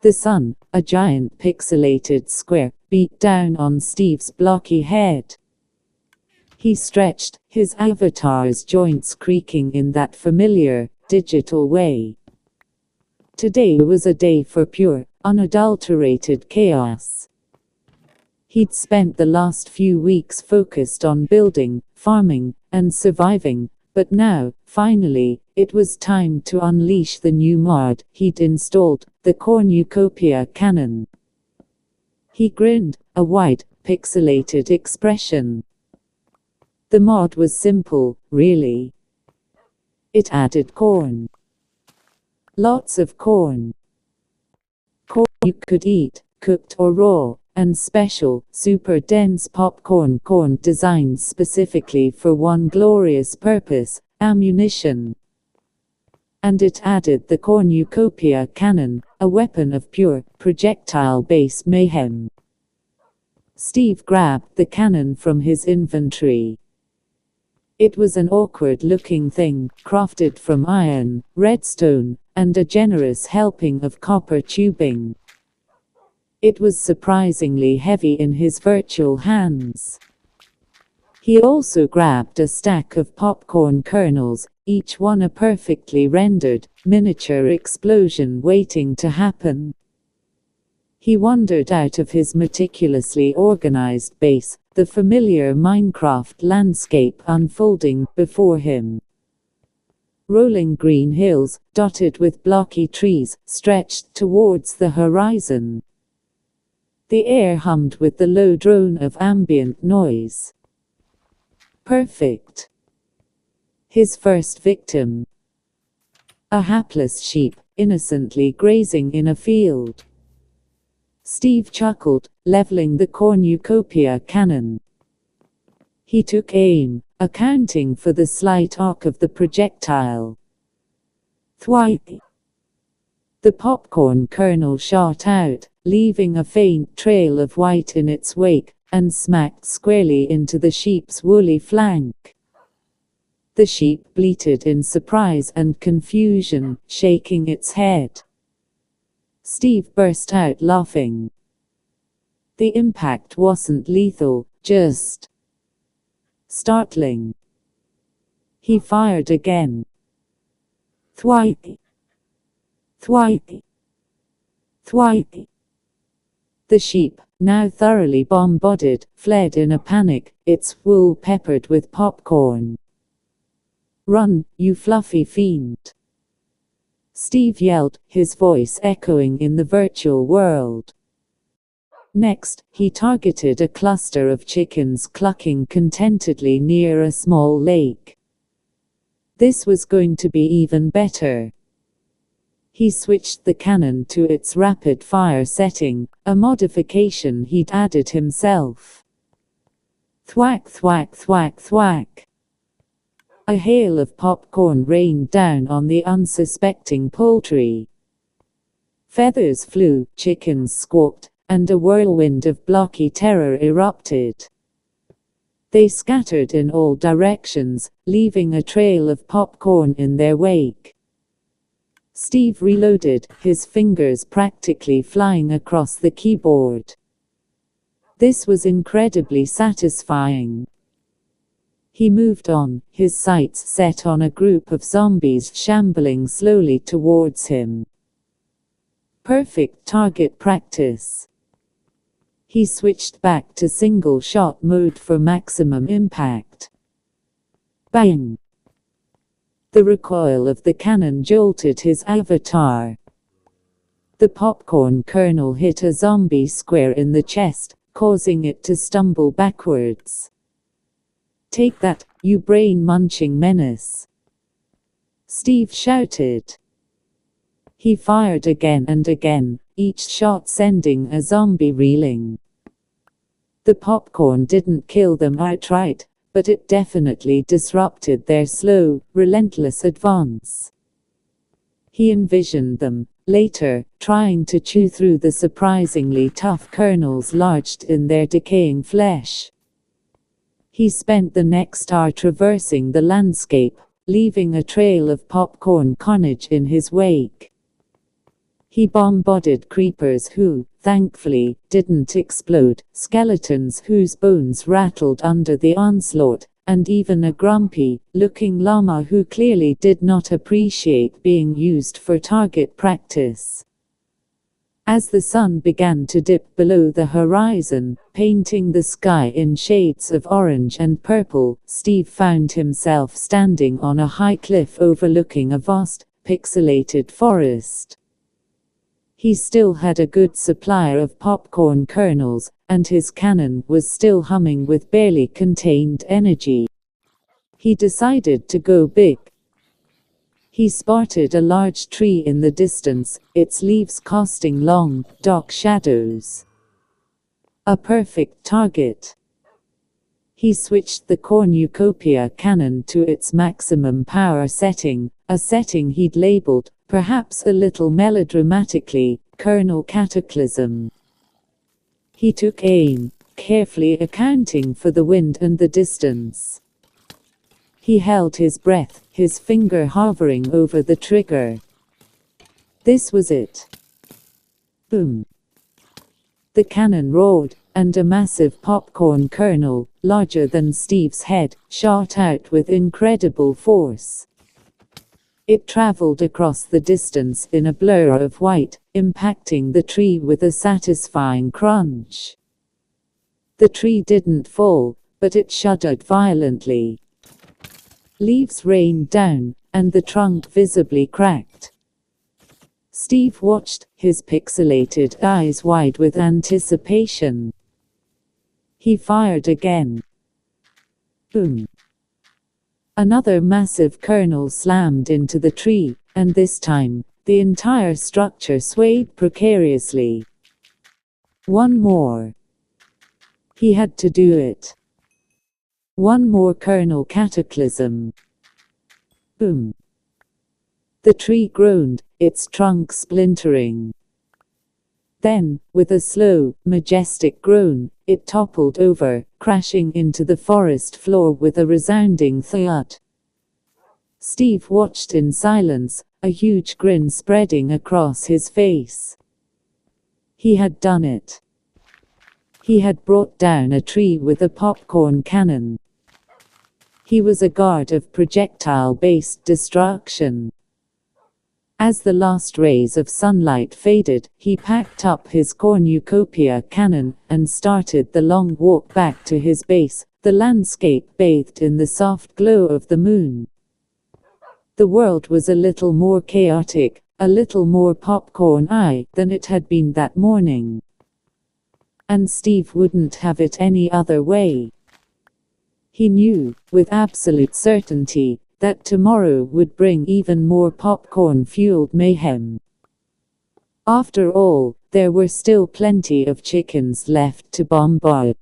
The sun, a giant pixelated square, beat down on Steve's blocky head. He stretched, his avatar's joints creaking in that familiar, digital way. Today was a day for pure, unadulterated chaos. He'd spent the last few weeks focused on building, farming, and surviving, but now, finally, it was time to unleash the new mod he'd installed, the cornucopia cannon. He grinned, a wide, pixelated expression. The mod was simple, really. It added corn. Lots of corn. Corn you could eat, cooked or raw, and special, super dense popcorn corn designed specifically for one glorious purpose, ammunition. And it added the cornucopia cannon, a weapon of pure, projectile-based mayhem. Steve grabbed the cannon from his inventory. It was an awkward-looking thing, crafted from iron, redstone, and a generous helping of copper tubing. It was surprisingly heavy in his virtual hands. He also grabbed a stack of popcorn kernels, each one a perfectly rendered, miniature explosion waiting to happen. He wandered out of his meticulously organized base, the familiar Minecraft landscape unfolding before him. Rolling green hills, dotted with blocky trees, stretched towards the horizon. The air hummed with the low drone of ambient noise. Perfect. His first victim. A hapless sheep, innocently grazing in a field. Steve chuckled, leveling the cornucopia cannon. He took aim, accounting for the slight arc of the projectile. Thwack! The popcorn kernel shot out, leaving a faint trail of white in its wake, and smacked squarely into the sheep's woolly flank. The sheep bleated in surprise and confusion, shaking its head. Steve burst out laughing. The impact wasn't lethal, just startling. He fired again. Thwack! Thwack! Thwack! The sheep, now thoroughly bombarded, fled in a panic, its wool peppered with popcorn. "Run, you fluffy fiend!" Steve yelled, his voice echoing in the virtual world. Next, he targeted a cluster of chickens clucking contentedly near a small lake. This was going to be even better. He switched the cannon to its rapid-fire setting, a modification he'd added himself. Thwack, thwack, thwack, thwack. A hail of popcorn rained down on the unsuspecting poultry. Feathers flew, chickens squawked, and a whirlwind of blocky terror erupted. They scattered in all directions, leaving a trail of popcorn in their wake. Steve reloaded, his fingers practically flying across the keyboard. This was incredibly satisfying. He moved on, his sights set on a group of zombies shambling slowly towards him. Perfect target practice. He switched back to single-shot mode for maximum impact. Bang! The recoil of the cannon jolted his avatar. The popcorn kernel hit a zombie square in the chest, causing it to stumble backwards. "Take that, you brain-munching menace!" Steve shouted. He fired again and again, each shot sending a zombie reeling. The popcorn didn't kill them outright, but it definitely disrupted their slow, relentless advance. He envisioned them, later, trying to chew through the surprisingly tough kernels lodged in their decaying flesh. He spent the next hour traversing the landscape, leaving a trail of popcorn carnage in his wake. He bombarded creepers who, thankfully, didn't explode, skeletons whose bones rattled under the onslaught, and even a grumpy-looking llama who clearly did not appreciate being used for target practice. As the sun began to dip below the horizon, painting the sky in shades of orange and purple, Steve found himself standing on a high cliff overlooking a vast, pixelated forest. He still had a good supply of popcorn kernels, and his cannon was still humming with barely contained energy. He decided to go big. He spotted a large tree in the distance, its leaves casting long, dark shadows. A perfect target. He switched the cornucopia cannon to its maximum power setting, a setting he'd labeled, perhaps a little melodramatically, Kernel Cataclysm. He took aim, carefully accounting for the wind and the distance. He held his breath, his finger hovering over the trigger. This was it. Boom. The cannon roared, and a massive popcorn kernel, larger than Steve's head, shot out with incredible force. It traveled across the distance in a blur of white, impacting the tree with a satisfying crunch. The tree didn't fall, but it shuddered violently. Leaves rained down, and the trunk visibly cracked. Steve watched, his pixelated eyes wide with anticipation. He fired again. Boom. Another massive kernel slammed into the tree, and this time, the entire structure swayed precariously. One more. He had to do it. One more kernel cataclysm. Boom. The tree groaned, its trunk splintering. Then, with a slow, majestic groan, it toppled over, crashing into the forest floor with a resounding thud. Steve watched in silence, a huge grin spreading across his face. He had done it. He had brought down a tree with a popcorn cannon. He was a god of projectile-based destruction. As the last rays of sunlight faded, he packed up his cornucopia cannon, and started the long walk back to his base, the landscape bathed in the soft glow of the moon. The world was a little more chaotic, a little more popcorn-y than it had been that morning. And Steve wouldn't have it any other way. He knew, with absolute certainty, that tomorrow would bring even more popcorn-fueled mayhem. After all, there were still plenty of chickens left to bombard.